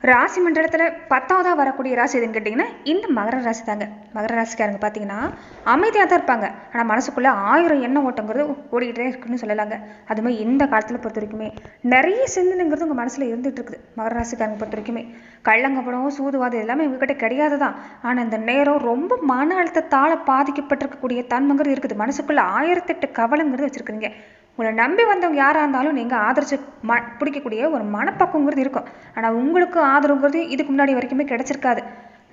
ராசி மண்டலத்தில் 10வதா வரக்கூடிய ராசி எதுன்னு கேட்டிங்கன்னா இந்த மகர ராசி தாங்க. மகர ராசிக்காரங்க பார்த்தீங்கன்னா அமைதியாக தான் இருப்பாங்க. ஆனால் மனசுக்குள்ளே 1000 எண்ணம் ஓட்டங்கிறது ஓடிக்கிட்டே இருக்குன்னு சொல்லலாங்க. அதுமாதிரி இந்த காலத்தில் பொறுத்த வரைக்குமே நிறைய சிந்தனைங்கிறது உங்கள் மனசில் இருந்துகிட்டு இருக்குது. மகர ராசிக்காரங்க பொறுத்த வரைக்குமே கள்ளங்கப்படம் சூதுவாதம் எல்லாமே உங்ககிட்ட கிடையாது தான். ஆனால் இந்த நேரம் ரொம்ப மன அழுத்தத்தால் பாதிக்கப்பட்டிருக்கக்கூடிய தன்மைங்கிறது இருக்குது. மனசுக்குள்ளே 1008 கவலைங்கிறது வச்சுருக்குறீங்க. உங்களை நம்பி வந்தவங்க யாராக இருந்தாலும் நீங்கள் ஆதரிச்சு பிடிக்கக்கூடிய ஒரு மனப்பக்குவங்கிறது இருக்கும். ஆனால் உங்களுக்கு ஆதரவுங்கிறது இதுக்கு முன்னாடி வரைக்குமே கிடைச்சிருக்காது.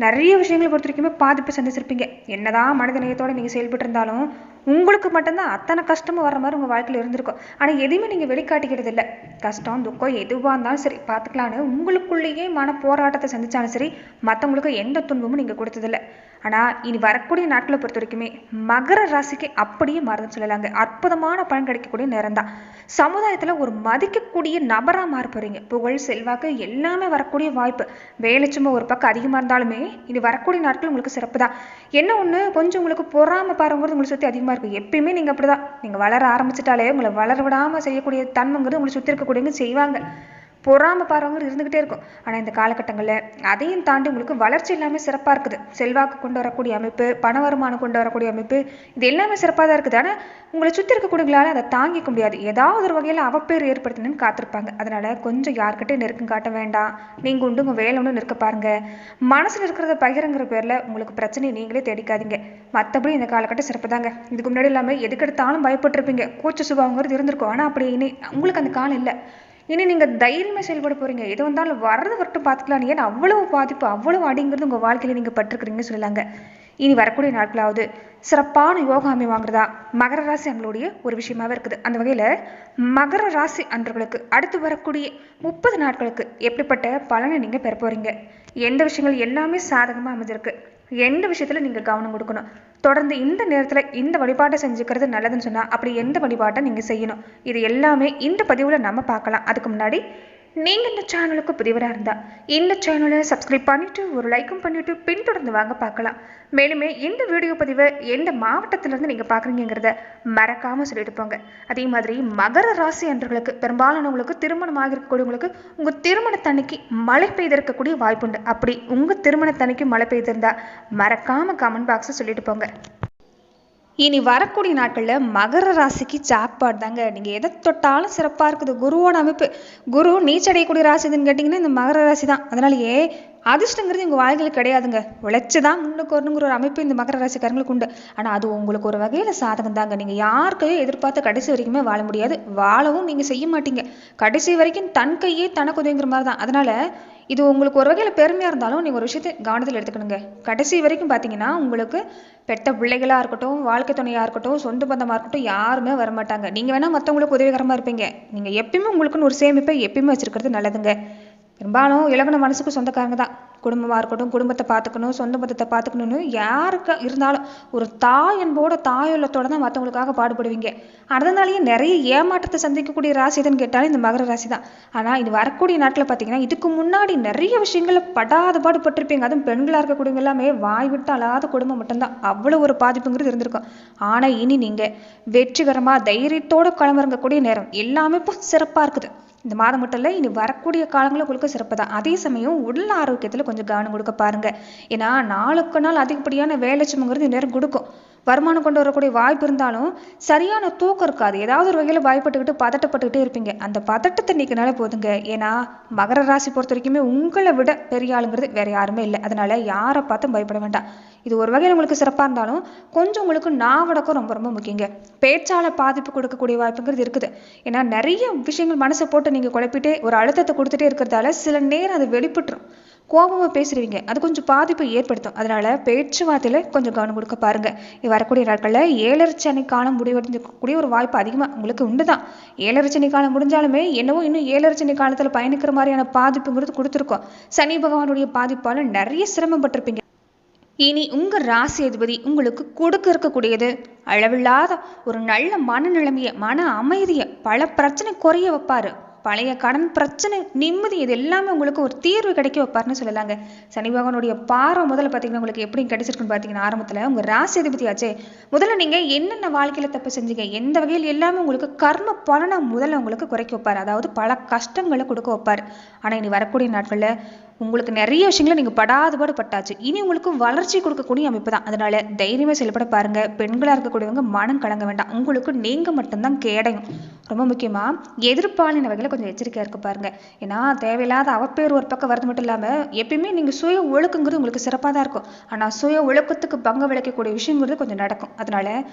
நிறைய விஷயங்களை பொறுத்த வரைக்குமே பாதிப்பு சந்திச்சிருப்பீங்க. என்னதான் மனித நேயத்தோடு நீங்கள் செயல்பட்டு இருந்தாலும் உங்களுக்கு மட்டும்தான் அத்தனை கஷ்டமும் வர மாதிரி உங்கள் வாழ்க்கையில் இருந்திருக்கும். ஆனால் எதையுமே நீங்கள் வெளிக்காட்டிக்கிறது இல்லை. கஷ்டம் துக்கம் எதுவாக இருந்தாலும் சரி பார்த்துக்கலான்னு உங்களுக்குள்ளேயே மன போராட்டத்தை சந்திச்சாலும் சரி மற்றவங்களுக்கு எந்த துன்பமும் நீங்கள் கொடுத்ததில்லை. ஆனால் இனி வரக்கூடிய நாட்களை பொறுத்த வரைக்குமே மகர ராசிக்கு அப்படியே மாறுதுன்னு சொல்லலாங்க. அற்புதமான பலன் கிடைக்கக்கூடிய நேரம் தான். சமுதாயத்தில் ஒரு மதிக்கக்கூடிய நபராக மாற போகிறீங்க. புகழ் செல்வாக்கு எல்லாமே வரக்கூடிய வாய்ப்பு. வேலை சும்மா ஒரு பக்கம் அதிகமாக இருந்தாலுமே இனி வரக்கூடிய நாட்கள் உங்களுக்கு சிறப்பு தான். என்ன ஒன்று கொஞ்சம் உங்களுக்கு பொறாமை பாருங்கிறது உங்களை சுற்றி அதிகமாக இருக்கும். எப்பயுமே நீங்கள் அப்படி தான். நீங்கள் வளர ஆரம்பிச்சிட்டாலே உங்களை வளர விடாமல் செய்யக்கூடிய தன்மைங்கிறது உங்களை சுற்றி இருக்கக்கூடியவங்க செய்வாங்க. பொறாமை பாருங்கிறது இருந்துகிட்டே இருக்கும். ஆனால் இந்த காலகட்டங்களில் அதையும் தாண்டி உங்களுக்கு வளர்ச்சி எல்லாமே சிறப்பாக இருக்குது. செல்வாக்கு கொண்டு வரக்கூடிய அமைப்பு, பண வருமானம் கொண்டு வரக்கூடிய அமைப்பு, இது எல்லாமே சிறப்பாக தான் இருக்குது. ஆனால் உங்களை சுற்றி இருக்கக்கூடியவங்களால அதை தாங்கிக்க முடியாது. ஏதாவது ஒரு வகையில் அவப்பேர் ஏற்படுத்தணும்னு காத்திருப்பாங்க. அதனால கொஞ்சம் யார்கிட்டையும் நெருக்கம் காட்ட வேண்டாம். நீங்கள் உண்டு உங்கள் வேலை ஒன்று நிற்க பாருங்க. மனசில் இருக்கிறத பகிரங்கிற பேரில் உங்களுக்கு பிரச்சனையை நீங்களே தேடிக்காதீங்க. மற்றபடி இந்த காலகட்டம் சிறப்பு தாங்க. இதுக்கு முன்னாடி இல்லாமல் எதுக்கெடுத்தாலும் பயப்பட்டிருப்பீங்க. கூச்ச சுபாவங்கிறது இருந்திருக்கும். ஆனால் அப்படி இனி உங்களுக்கு அந்த காலம் இல்லை. இனி நீங்கள் தைரியமாக செயல்பட போகிறீங்க. எது வந்தாலும் வரட்டும் பார்த்துக்கலாம். ஏன்னா அவ்வளவு பாதிப்பு அவ்வளவு அடிங்கிறது உங்கள் வாழ்க்கையில் நீங்கள் பட்டிருக்கிறீங்கன்னு சொல்லலாங்க. இனி வரக்கூடிய நாட்களாவது சிறப்பான யோகா வாங்குறதா மகர ராசி அங்களுடைய ஒரு விஷயமாவே இருக்குது. அந்த வகையில் மகர ராசி அன்றர்களுக்கு அடுத்து வரக்கூடிய 30 நாட்களுக்கு எப்படிப்பட்ட பலனை நீங்கள் பெற போகிறீங்க, எந்த விஷயங்கள் எல்லாமே சாதகமாக அமைஞ்சிருக்கு, எந்த விஷயத்தில் நீங்கள் கவனம் கொடுக்கணும், தொடர்ந்து இந்த நேரத்தில் இந்த வழிபாட்டை செஞ்சுக்கிறது நல்லதுன்னு சொன்னால் அப்படி எந்த வழிபாட்டை நீங்கள் செய்யணும், இது எல்லாமே இந்த பதிவில் நம்ம பார்க்கலாம். அதுக்கு முன்னாடி நீங்கள் இந்த சேனலுக்கு புதியவராக இருந்தால் இந்த சேனலை சப்ஸ்கிரைப் பண்ணிவிட்டு ஒரு லைக்கும் பண்ணிவிட்டு பின்தொடர்ந்து வாங்க பார்க்கலாம். மேலுமே இந்த வீடியோ பதிவை எந்த மாவட்டத்திலேருந்து நீங்கள் பார்க்குறீங்கிறத மறக்காமல் சொல்லிட்டு போங்க. அதே மாதிரி மகர ராசி அன்றர்களுக்கு பெரும்பாலானவங்களுக்கு திருமணம் ஆகிருக்கக்கூடியவங்களுக்கு உங்கள் திருமணத்தன்னைக்கு மழை பெய்திருக்கக்கூடிய வாய்ப்புண்டு. அப்படி உங்கள் திருமணத்தன்னைக்கு மழை பெய்திருந்தால் மறக்காமல் கமெண்ட் பாக்ஸை சொல்லிட்டு போங்க. இனி வரக்கூடிய நாட்களில் மகர ராசிக்கு ஜாக்பாட் தாங்க. நீங்கள் எதை தொட்டாலும் சிறப்பாக இருக்குது. குருவோட அமைப்பு, குரு நீச்சடையக்கூடிய ராசி எதுன்னு கேட்டிங்கன்னா இந்த மகர ராசி தான். அதனாலேயே அதிர்ஷ்டங்கிறது உங்கள் வாழ்க்கையில் கிடையாதுங்க. உழைச்சி தான் முன்னுக்கு வரணுங்கிற ஒரு அமைப்பு இந்த மகர ராசிக்காரங்களுக்கு உண்டு. ஆனால் அது உங்களுக்கு ஒரு வகையில் சாதகம் தாங்க. நீங்கள் யாருக்கையும் எதிர்பார்த்து கடைசி வரைக்குமே வாழ முடியாது. வாழவும் நீங்கள் செய்ய மாட்டீங்க. கடைசி வரைக்கும் தன் கையே தனக்கு உதவிங்கிற மாதிரி தான். அதனால் இது உங்களுக்கு ஒரு வகையில் பெருமையாக இருந்தாலும் நீங்கள் ஒரு விஷயத்தை கவனத்தில் எடுத்துக்கணுங்க. கடைசி வரைக்கும் பார்த்தீங்கன்னா உங்களுக்கு பெற்ற பிள்ளைகளாக இருக்கட்டும், வாழ்க்கை துணையாக இருக்கட்டும், சொந்த பந்தமாக இருக்கட்டும், யாருமே வரமாட்டாங்க. நீங்கள் வேணால் மற்றவங்களுக்கு உதவிகரமாக இருப்பீங்க. நீங்கள் எப்பயுமே உங்களுக்குன்னு ஒரு சேமிப்பை எப்பயுமே வச்சுருக்கிறது நல்லதுங்க. பெரும்பாலும் இலகுன மனசுக்கு சொந்தக்காரங்க தான். குடும்பமாக இருக்கட்டும், குடும்பத்தை பார்த்துக்கணும், சொந்த பந்தத்தை பார்த்துக்கணும்னு யாருக்கு இருந்தாலும் ஒரு தாய் அன்போட தாயுள்ளத்தோட தான் மற்றவங்களுக்காக பாடுபடுவீங்க. அதனாலேயே நிறைய ஏமாற்றத்தை சந்திக்கக்கூடிய ராசி எதுன்னு கேட்டாலும் இந்த மகர ராசி தான். ஆனால் இது வரக்கூடிய நாட்களில் பார்த்தீங்கன்னா இதுக்கு முன்னாடி நிறைய விஷயங்களை படாத பாடுபட்டிருப்பீங்க. அதுவும் பெண்களாக இருக்கக்கூடியவங்க எல்லாமே வாய் விட்டு அழாத குடும்பம் மட்டும்தான். அவ்வளோ ஒரு பாதிப்புங்கிறது இருந்திருக்கும். ஆனால் இனி நீங்கள் வெற்றிகரமாக தைரியத்தோடு களமிறங்கக்கூடிய நேரம் எல்லாமே இப்போ சிறப்பாக இருக்குது. இந்த மாதம் மட்டும் இல்லை, இனி வரக்கூடிய காலங்களும் உங்களுக்கு சிறப்பு தான். அதே சமயம் உடல் ஆரோக்கியத்தில் கொஞ்சம் கவனம் கொடுக்க பாருங்க. ஏன்னா நாளுக்கு நாள் அதிகப்படியான வேலை சுமைங்கிறது நேரம் கொடுக்கும். வருமானம் கொண்டு வரக்கூடிய வாய்ப்பு இருந்தாலும் சரியான தூக்கம் இருக்காது. ஏதாவது ஒரு வகையில் பயப்பட்டுக்கிட்டு பதட்டப்பட்டுக்கிட்டே இருப்பீங்க. அந்த பதட்டத்தை நீக்கினாலே போதுங்க. ஏன்னா மகர ராசி பொறுத்த வரைக்குமே உங்களை விட பெரிய ஆளுங்கிறது வேற யாருமே இல்லை. அதனால யாரை பார்த்தும் பயப்பட வேண்டாம். இது ஒரு வகையில் உங்களுக்கு சிறப்பாக இருந்தாலும் கொஞ்சம் உங்களுக்கு நாவடக்கம் ரொம்ப ரொம்ப முக்கியங்க. பேச்சால பாதிப்பு கொடுக்கக்கூடிய வாய்ப்புங்கிறது இருக்குது. ஏன்னா நிறைய விஷயங்கள் மனசை போட்டு நீங்கள் குழப்பிட்டே ஒரு அழுத்தத்தை கொடுத்துட்டே இருக்கிறதால சில நேரம் அது வெளிப்பட்டுரும். கோபமாக பேசுறீங்க, அது கொஞ்சம் பாதிப்பை ஏற்படுத்தும். அதனால பேச்சுவார்த்தையில் கொஞ்சம் கவனம் கொடுக்க பாருங்க. இது வரக்கூடிய நாட்களில் 7 சனி காலம் முடிவடைஞ்சக்கூடிய ஒரு வாய்ப்பு அதிகமாக உங்களுக்கு உண்டு தான். 7 சனி காலம் முடிஞ்சாலுமே என்னவோ இன்னும் 7 சனி காலத்தில் பயணிக்கிற மாதிரியான பாதிப்புங்கிறது கொடுத்துருக்கோம். சனி பகவானுடைய பாதிப்பால் நிறைய சிரமப்பட்டிருப்பீங்க. இனி உங்கள் ராசி அதிபதி உங்களுக்கு கொடுக்க இருக்கக்கூடியது அளவில்லாத ஒரு நல்ல மனநிலைமையை, மன அமைதியை, பல பிரச்சனை குறைய வைப்பாரு. பழைய கடன் பிரச்சனை, நிம்மதி, இது எல்லாமே உங்களுக்கு ஒரு தீர்வு கிடைக்க வைப்பாருன்னு சொல்லலாங்க. சனி பகவானுடைய பார்வை முதல்ல பார்த்தீங்கன்னா உங்களுக்கு எப்படி கிடைச்சிருக்குன்னு பார்த்தீங்கன்னா ஆரம்பத்தில் உங்கள் ராசி அதிபதி ஆச்சே. முதல்ல நீங்கள் என்னென்ன வாழ்க்கையில் தப்பு செஞ்சீங்க, எந்த வகையில் எல்லாமே உங்களுக்கு கர்ம பலனை முதல்ல உங்களுக்கு குறைக்க வைப்பார். அதாவது பல கஷ்டங்களை கொடுக்க வைப்பார். ஆனால் இனி வரக்கூடிய நாட்களில் உங்களுக்கு நிறைய விஷயங்களை நீங்கள் படாதபாடு பட்டாச்சு. இனி உங்களுக்கு வளர்ச்சி கொடுக்கக்கூடிய அமைப்பு தான். அதனால தைரியமாக செயல்பட பாருங்க. பெண்களாக இருக்கக்கூடியவங்க மனம் கலங்க வேண்டாம். உங்களுக்கு நீங்கள் மட்டும்தான் கேடையும். ரொம்ப முக்கியமாக எதிர்ப்பாளின வகையில் கொஞ்சம் எச்சரிக்கையாக இருக்க பாருங்க. ஏன்னா தேவையில்லாத அவப்பேர் ஒரு பக்கம் வரது மட்டும் இல்லாமல் எப்பயுமே நீங்கள் சுய ஒழுக்கங்கிறது உங்களுக்கு சிறப்பாக தான் இருக்கும். ஆனால் சுய ஒழுக்கத்துக்கு பங்கு விளைக்கக்கூடிய விஷயங்கிறது கொஞ்சம் நடக்கும். அதனால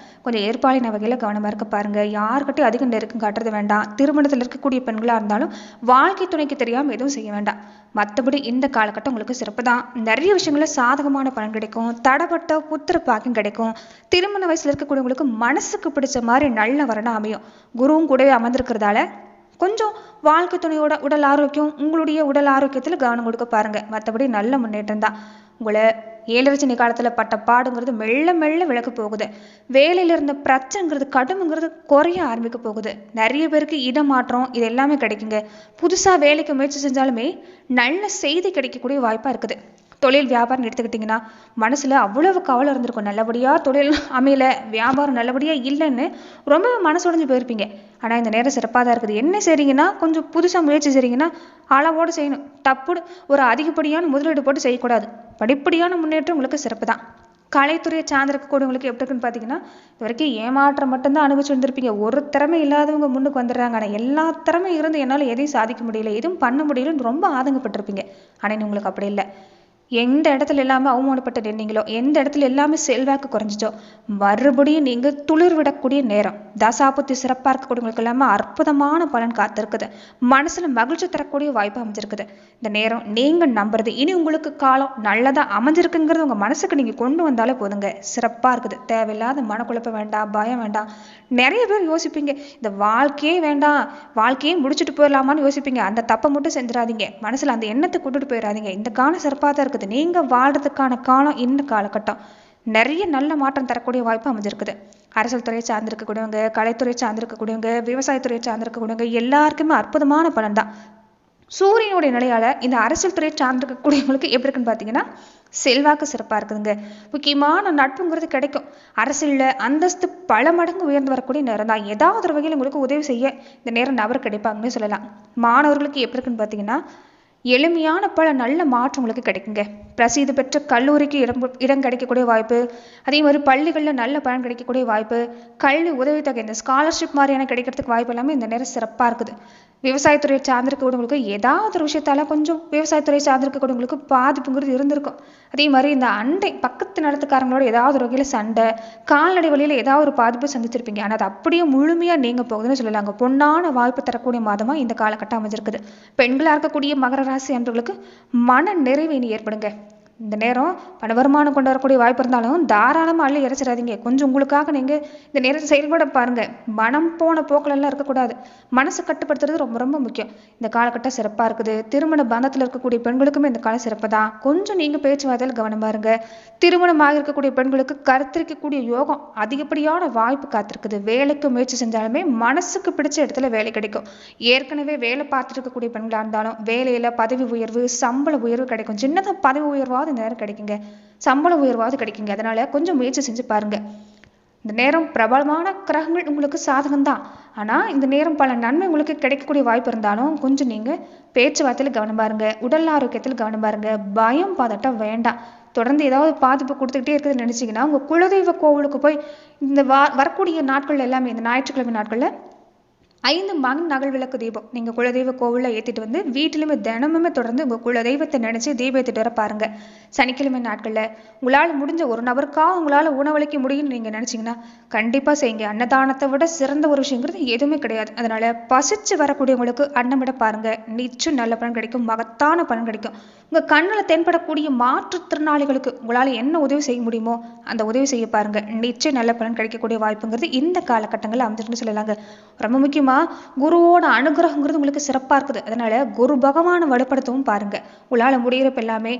கொஞ்சம் எதிர்ப்பாளின வகையில் கவனமாக இருக்க பாருங்க. யாருக்கிட்டையும் அதிகம் நெருக்கம் காட்டுறது வேண்டாம். திருமணத்தில் இருக்கக்கூடிய பெண்களாக இருந்தாலும் வாழ்க்கை துணைக்கு தெரியாமல் எதுவும் செய்ய வேண்டாம். மற்றபடி இந்த காலகட்டம் உங்களுக்கு சிறப்பு தான். நிறைய விஷயங்கள சாதகமான பலன் கிடைக்கும். தடப்பட்ட புத்திர பாக்கியம் கிடைக்கும். திருமண வயசுல இருக்கக்கூடியவங்களுக்கு மனசுக்கு பிடிச்ச மாதிரி நல்ல வரணும் அமையும். குருவும் கூடவே அமர்ந்திருக்கிறதால கொஞ்சம் வாழ்க்கை துணையோட உடல் ஆரோக்கியம், உங்களுடைய உடல் ஆரோக்கியத்தில் கவனம் கொடுக்க பாருங்க. மற்றபடி நல்ல முன்னேற்றம் தான். உங்களை ஏழரச்சனை காலத்தில் பட்ட பாடுங்கிறது மெல்ல மெல்ல விலக்கு போகுது. வேலையில் இருந்த பிரச்சனைங்கிறது கடுமைங்கிறது குறைய ஆரம்பிக்க போகுது. நிறைய பேருக்கு இடமாற்றம் இது எல்லாமே கிடைக்குங்க. புதுசாக வேலைக்கு முயற்சி செஞ்சாலுமே நல்ல செய்தி கிடைக்கக்கூடிய வாய்ப்பாக இருக்குது. தொழில் வியாபாரம் எடுத்துக்கிட்டிங்கன்னா மனசில் அவ்வளவு கவலை இருந்திருக்கும். நல்லபடியாக தொழில் அமையல, வியாபாரம் நல்லபடியாக இல்லைன்னு ரொம்ப மனசு உடைஞ்சு போயிருப்பீங்க. ஆனால் இந்த நேரம் சிறப்பாக தான் இருக்குது. என்ன செய்றீங்கன்னா கொஞ்சம் புதுசாக முயற்சி செய்றீங்கன்னா அளவோடு செய்யணும். தப்பு ஒரு அதிகப்படியான முதலீடு போட்டு செய்யக்கூடாது. படிப்படியான முன்னேற்றம் உங்களுக்கு சிறப்பு தான். கலைத்துறையை சார்ந்திருக்கக்கூடியவங்களுக்கு எப்படி இருக்குன்னு பார்த்தீங்கன்னா இது வரைக்கும் ஏமாற்றம் மட்டும்தான் அனுபவிச்சு வந்திருப்பீங்க. ஒரு திறமை இல்லாதவங்க முன்னுக்கு வந்துடுறாங்க. ஆனால் எல்லா திறமை இருந்து என்னால் எதையும் சாதிக்க முடியல, எதுவும் பண்ண முடியலன்னு ரொம்ப ஆதங்கப்பட்டிருப்பீங்க. ஆனால் உங்களுக்கு அப்படி இல்லை. எந்த இடத்துல எல்லாமே அவமானப்பட்டு நின்னீங்களோ, எந்த இடத்துல எல்லாமே செல்வாக்கு குறைஞ்சிச்சோ மறுபடியும் நீங்கள் துளிர் விடக்கூடிய நேரம். தசாபுத்தி சிறப்பாக இருக்கக்கூடியவங்களுக்கு எல்லாமே அற்புதமான பலன் காத்திருக்குது. மனசில் மகிழ்ச்சி தரக்கூடிய வாய்ப்பு அமைஞ்சிருக்குது. இந்த நேரம் நீங்கள் நம்புறது இனி உங்களுக்கு காலம் நல்லதாக அமைஞ்சிருக்குங்கிறது உங்கள் மனசுக்கு நீங்கள் கொண்டு வந்தாலே போதுங்க. சிறப்பாக இருக்குது. தேவையில்லாத மனக்குழப்பம் வேண்டாம், பயம் வேண்டாம். நிறைய பேர் யோசிப்பீங்க இந்த வாழ்க்கையே வேண்டாம், வாழ்க்கையே முடிச்சுட்டு போயிடலாமான்னு யோசிப்பீங்க. அந்த தப்பை மட்டும் செஞ்சிடாதீங்க. மனசில் அந்த எண்ணத்தை கொண்டுட்டு போயிடாதீங்க. இந்த காலம் சிறப்பாக தான் இருக்குது. நீங்க வாழ்றதுக்கான காலம் இந்த காலகட்டம். நிறைய நல்ல மாற்றம் தரக்கூடிய வாய்ப்பு அமைஞ்சிருக்குது. அரசியல் துறையை சார்ந்திருக்கக்கூடியவங்க, கலைத்துறையை சார்ந்திருக்கக்கூடியவங்க, விவசாயத்துறையை சார்ந்திருக்கக்கூடியவங்க எல்லாருக்குமே அற்புதமான பலன் தான். சூரியனுடைய நிலையால இந்த அரசியல் துறையை சார்ந்திருக்கக்கூடியவங்களுக்கு எப்படி இருக்குன்னு பார்த்தீங்கன்னா செல்வாக்கு சிறப்பாக இருக்குதுங்க. முக்கியமான நட்புங்கிறது கிடைக்கும். அரசியலில் அந்தஸ்து பல மடங்கு உயர்ந்து வரக்கூடிய நேரம் தான். ஏதாவது ஒரு வகையில் உங்களுக்கு உதவி செய்ய இந்த நேரம் நபர் கிடைப்பாங்கன்னு சொல்லலாம். மாணவர்களுக்கு எப்படி இருக்குன்னு பார்த்தீங்கன்னா எளிமையான பல நல்ல மாற்றம் உங்களுக்கு கிடைக்குங்க. பிரசித்தி பெற்ற கல்லூரிக்கு இடம் கிடைக்கக்கூடிய வாய்ப்பு, அதே மாதிரி பள்ளிகளில் நல்ல பலன் கிடைக்கக்கூடிய வாய்ப்பு, கல்வி உதவித்தொகை இந்த ஸ்காலர்ஷிப் மாதிரியான கிடைக்கிறதுக்கு வாய்ப்பு எல்லாமே இந்த நேரம் சிறப்பாக இருக்குது. விவசாயத்துறையை சார்ந்திருக்கக்கூடியவங்களுக்கு ஏதாவது ஒரு விஷயத்தால கொஞ்சம் விவசாயத்துறை சார்ந்திருக்கக்கூடியவங்களுக்கு பாதிப்புங்கிறது இருந்திருக்கும். அதே மாதிரி இந்த அண்டை பக்கத்து நிலத்துக்காரங்களோட ஏதாவது ஒரு வகையில் சண்டை, கால்நடை வழியில் ஏதாவது ஒரு பாதிப்பு சந்திச்சிருப்பீங்க. ஆனால் அது அப்படியே முழுமையாக நீங்க போகுதுன்னு சொல்லலாங்க. பொன்னான வாய்ப்பு தரக்கூடிய மாதமாக இந்த காலகட்டம் அமைஞ்சிருக்குது. பெண்களாக இருக்கக்கூடிய மகர ராசி அன்பர்களுக்கு மன நிறைவு இனி ஏற்படுங்க. இந்த நேரம் பண வருமானம் கொண்டு வரக்கூடிய வாய்ப்பு இருந்தாலும் தாராளமாக அள்ளி இறைச்சிடாதீங்க. கொஞ்சம் உங்களுக்காக நீங்கள் இந்த நேரத்தை செயல்பட பாருங்க. மனம் போன போக்கிலெல்லாம் இருக்கக்கூடாது. மனசை கட்டுப்படுத்துறது ரொம்ப ரொம்ப முக்கியம். இந்த காலகட்டம் சிறப்பாக இருக்குது. திருமண பந்தத்தில் இருக்கக்கூடிய பெண்களுக்குமே இந்த காலம் சிறப்பு தான். கொஞ்சம் நீங்கள் பேச்சுவார்த்தையில் கவனமாக இருங்க. திருமணமாக இருக்கக்கூடிய பெண்களுக்கு கருத்திரிக்கக்கூடிய யோகம் அதிகப்படியான வாய்ப்பு காத்திருக்குது. வேலைக்கு முயற்சி செஞ்சாலுமே மனசுக்கு பிடிச்ச இடத்துல வேலை கிடைக்கும். ஏற்கனவே வேலை பார்த்துட்டு இருக்கக்கூடிய பெண்களாக இருந்தாலும் வேலையில் பதவி உயர்வு, சம்பள உயர்வு கிடைக்கும். சின்னதாக பதவி உயர்வாக இந்த நேரம் கிடைக்குங்க. சம்பள உயர்வாவது கிடைக்குங்க. அதனால கொஞ்சம் முயற்சி செஞ்சு பாருங்க. இந்த நேரம் பிரபலமான கிரகங்கள் உங்களுக்கு சாதகம் தான். ஆனால் இந்த நேரம் பல நன்மை உங்களுக்கு கிடைக்கக்கூடிய வாய்ப்பு இருந்தாலும் கொஞ்சம் நீங்கள் பேச்சுவார்த்தையில் கவனம் பாருங்க. உடல் ஆரோக்கியத்தில் கவனம் பாருங்க. பயம் பதட்டம் வேண்டாம். தொடர்ந்து ஏதாவது பாதிப்பு கொடுத்துக்கிட்டே இருக்குதுன்னு நினச்சிங்கன்னா உங்கள் குலதெய்வ கோவிலுக்கு போய் இந்த வரக்கூடிய நாட்கள் எல்லாமே இந்த ஞாயிற்றுக்கிழமை நாட்களில் 5 மண் நகல் விளக்கு தீபம் நீங்கள் குலதெய்வ கோவிலில் ஏற்றிட்டு வந்து வீட்டிலுமே தினமுமே தொடர்ந்து உங்கள் குலதெய்வத்தை நினச்சி தீபம் ஏற்றிட்டு வர பாருங்கள். சனிக்கிழமை நாட்களில் உங்களால் முடிஞ்ச ஒரு நபருக்காக உங்களால் உணவளிக்க முடியும்னு நீங்கள் நினச்சிங்கன்னா கண்டிப்பாக செய்யுங்க. அன்னதானத்தை விட சிறந்த ஒரு விஷயங்கிறது எதுவுமே கிடையாது. அதனால் பசிச்சு வரக்கூடியவங்களுக்கு அன்னமிட பாருங்கள். நிச்சயம் நல்ல பலன் கிடைக்கும். மகத்தான பலன் கிடைக்கும். உங்கள் கண்ணில் தென்படக்கூடிய மாற்றுத்திறனாளிகளுக்கு உங்களால் என்ன உதவி செய்ய முடியுமோ அந்த உதவி செய்ய பாருங்கள். நிச்சயம் நல்ல பலன் கிடைக்கக்கூடிய வாய்ப்புங்கிறது இந்த காலகட்டங்களில் அமைஞ்சிருக்குன்னு சொல்லலாங்க. ரொம்ப முக்கியமாக குருவோட அனுகிரகங்கிறது உங்களுக்கு சிறப்பாக இருக்குது. அதனால குரு பகவானை வலுப்படுத்தவும் பாருங்க. உங்களால் முடிகிறப்ப எல்லாமே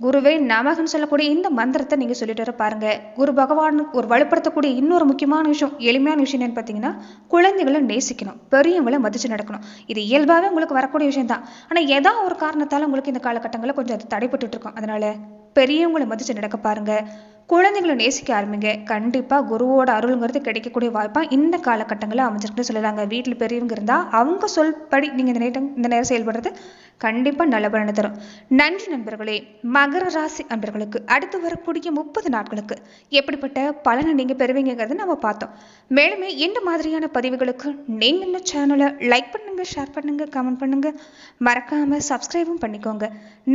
குருவே நமகன்னு சொல்லக்கூடிய இந்த மந்திரத்தை நீங்கள் சொல்லிட்டு வர பாருங்க. குரு பகவான் ஒரு வலுப்படுத்தக்கூடிய இன்னொரு முக்கியமான விஷயம், எளிமையான விஷயம் என்னன்னு பார்த்தீங்கன்னா குழந்தைகளை நேசிக்கணும், பெரியவங்களை மதிச்சு நடக்கணும். இது இயல்பாகவே உங்களுக்கு வரக்கூடிய விஷயம் தான். ஆனால் ஏதோ ஒரு காரணத்தால் உங்களுக்கு இந்த காலகட்டங்களில் கொஞ்சம் அது தடைப்பட்டு இருக்கும். அதனால பெரியவங்களை மதிச்சு நடக்க பாருங்க. குழந்தைகளை நேசிக்க ஆரம்பிங்க. கண்டிப்பாக குருவோட அருள்ங்கிறது கிடைக்கக்கூடிய வாய்ப்பாக இந்த காலகட்டங்களில் அமைஞ்சிருக்குன்னு சொல்லலாங்க. வீட்டில் பெரியவங்க இருந்தால் அவங்க சொல்படி நீங்கள் இந்த நேரம் செயல்படுறது கண்டிப்பாக நல்ல பலனை தரும். நன்றி நண்பர்களே. மகர ராசி அன்பர்களுக்கு அடுத்து வரக்கூடிய 30 நாட்களுக்கு எப்படிப்பட்ட பலனை நீங்கள் பெறுவீங்கிறத நம்ம பார்த்தோம். மேலுமே இந்த மாதிரியான பதிவுகளுக்கு நீங்கள் இந்த சேனலை லைக் பண்ணுங்கள், ஷேர் பண்ணுங்கள், கமெண்ட் பண்ணுங்கள், மறக்காமல் சப்ஸ்கிரைபும் பண்ணிக்கோங்க.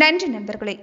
நன்றி நண்பர்களே.